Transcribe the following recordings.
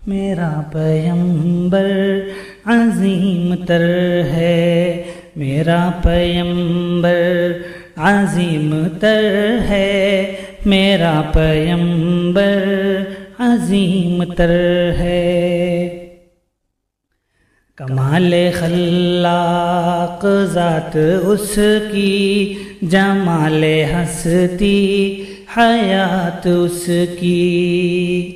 میرا پیمبر عظیم تر ہے، میرا پیمبر عظیم تر ہے، میرا پیمبر عظیم تر ہے۔ کمال خلاق ذات اس کی، جمال ہستی حیات اس کی،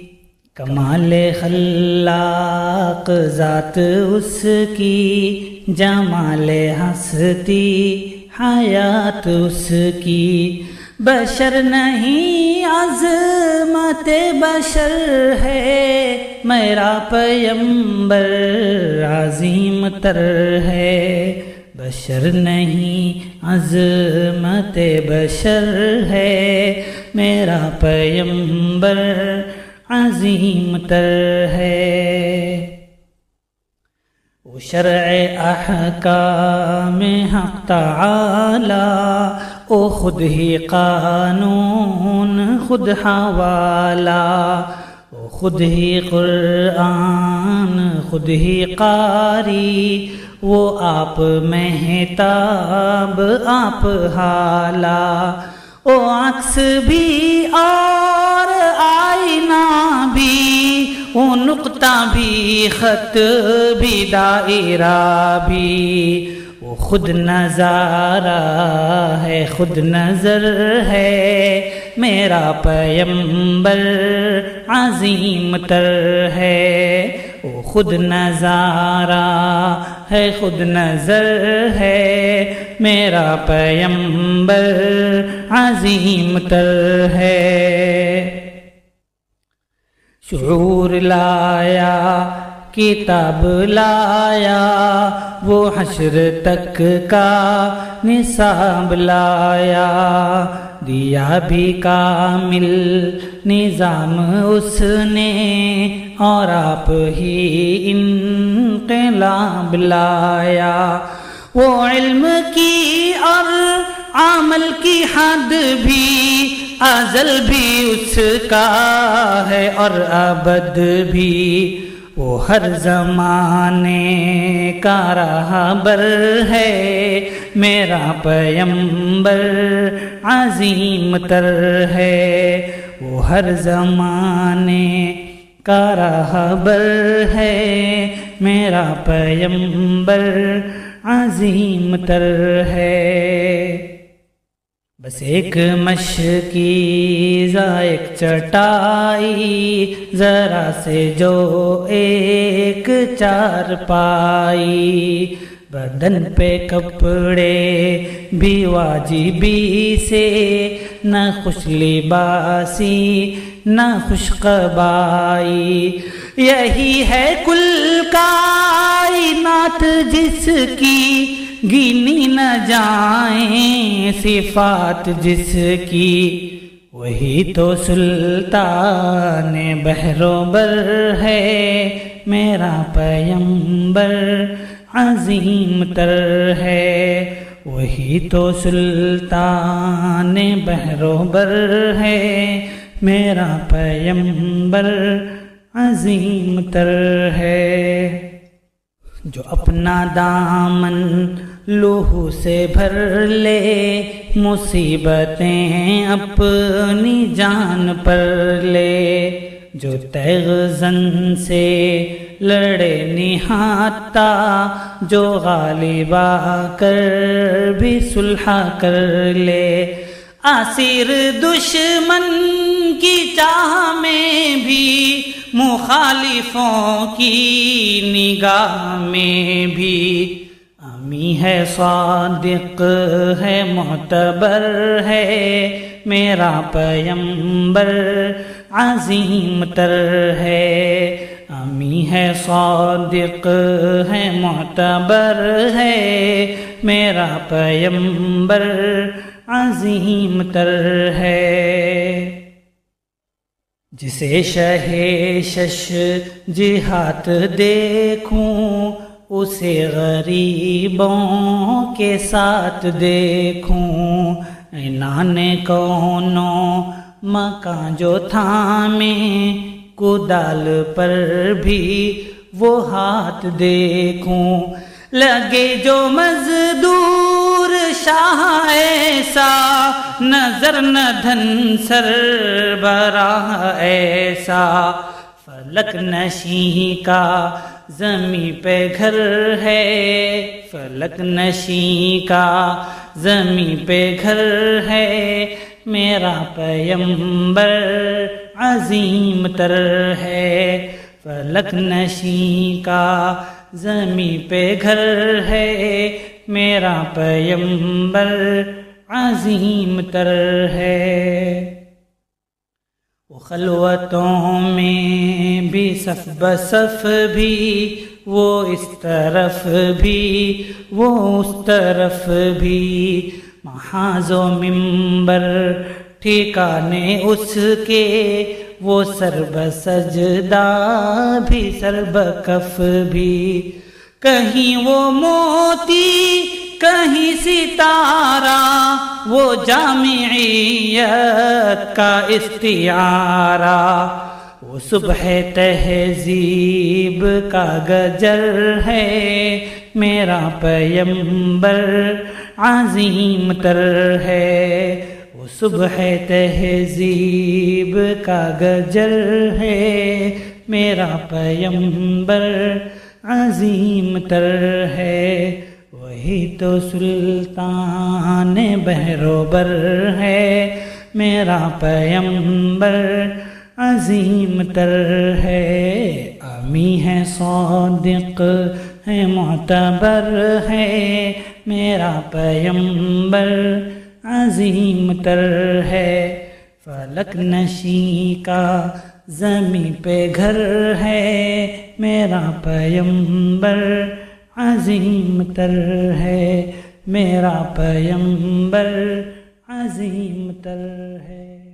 کمال خلاق ذات اس کی، جمال ہستی حیات اس کی، بشر نہیں عظمت بشر ہے، میرا پیمبر عظیم تر ہے، بشر نہیں عظمت بشر ہے، میرا پیمبر عظیم تر ہے۔ وہ شرع احکام حق تعالی، او خود ہی قانون خود حوالہ، او خود ہی قرآن خود ہی قاری، وہ آپ مہتاب آپ حالہ، او عکس بھی اور آئینہ بھی، وہ نقطہ بھی خط بھی دائرہ بھی، وہ خود نظارہ ہے خود نظر ہے، میرا پیمبر عظیم تر ہے، وہ خود نظارہ ہے خود نظر ہے، میرا پیمبر عظیم تر ہے۔ شعور لایا کتاب لایا، وہ حشر تک کا نصاب لایا، دیا بھی کامل نظام اس نے، اور آپ ہی انقلاب لایا، وہ علم کی اور عمل کی حد بھی ازل بھی اس کا ہے اور ابد بھی، وہ ہر زمانے کا رہبر ہے، میرا پیمبر عظیم تر ہے، وہ ہر زمانے کا رہبر ہے، میرا پیمبر عظیم تر ہے۔ بس ایک مشکی ذائق چٹائی، ذرا سے جو ایک چارپائی، بدن پہ کپڑے بھی واجبی سے، نہ خوش لباسی نہ خوش قبائی، یہی ہے کل کائنات جس کی گنی نہ جائیں صفات جس کی، وہی تو سلطان بحر و بر ہے، میرا پیمبر عظیم تر ہے، وہی تو سلطان بحر و بر ہے، میرا پیمبر عظیم تر ہے۔ جو اپنا دامن لوہو سے بھر لے، مصیبتیں اپنی جان پر لے، جو تیغ زن سے لڑے نہاتا، جو غالب آ کر بھی صلح کر لے، اسیر دشمن کی چاہ میں بھی، مخالفوں کی نگاہ میں بھی، امی ہے صادق ہے معتبر ہے، میرا پیمبر عظیم تر ہے، امی ہے صادق ہے معتبر ہے، میرا پیمبر عظیم تر ہے۔ جسے شہ شش جہات دیکھوں، اسے غریبوں کے ساتھ دیکھوں، عنان کونوں مکان جو تھامے کدال پر بھی وہ ہاتھ دیکھوں، لگے جو مزدور شاہ ایسا، نظر نہ دھن سربراہ ایسا، فلک نشیں کا زمیں پہ گھر ہے، فلک نشیں کا زمیں پہ گھر ہے، میرا پیمبر عظیم تر ہے، فلک نشیں کا زمیں پہ گھر ہے، میرا پیمبر عظیم تر ہے۔ وہ خلوتوں میں بھی صف بصف بھی، وہ اس طرف بھی وہ اس طرف بھی، محاذ و منبر ٹھکانے اس کے، وہ سر بسجدہ بھی سر بکف بھی، کہیں وہ موتی کہیں ستارہ، وہ جامعیت کا استعارہ، وہ صبح تہذیب کا گجر ہے، میرا پیمبر عظیم تر ہے، وہ صبح تہذیب کا گجر ہے، میرا پیمبر عظیم تر ہے، وہی تو سلطان بحر و بر ہے، میرا پیمبر عظیم تر ہے، امی ہے صادق ہے معتبر ہے، میرا پیمبر عظیم تر ہے، فلک نشیں کا زمیں پہ گھر ہے، میرا پیمبر عظیم تر ہے، میرا پیمبر عظیم تر ہے۔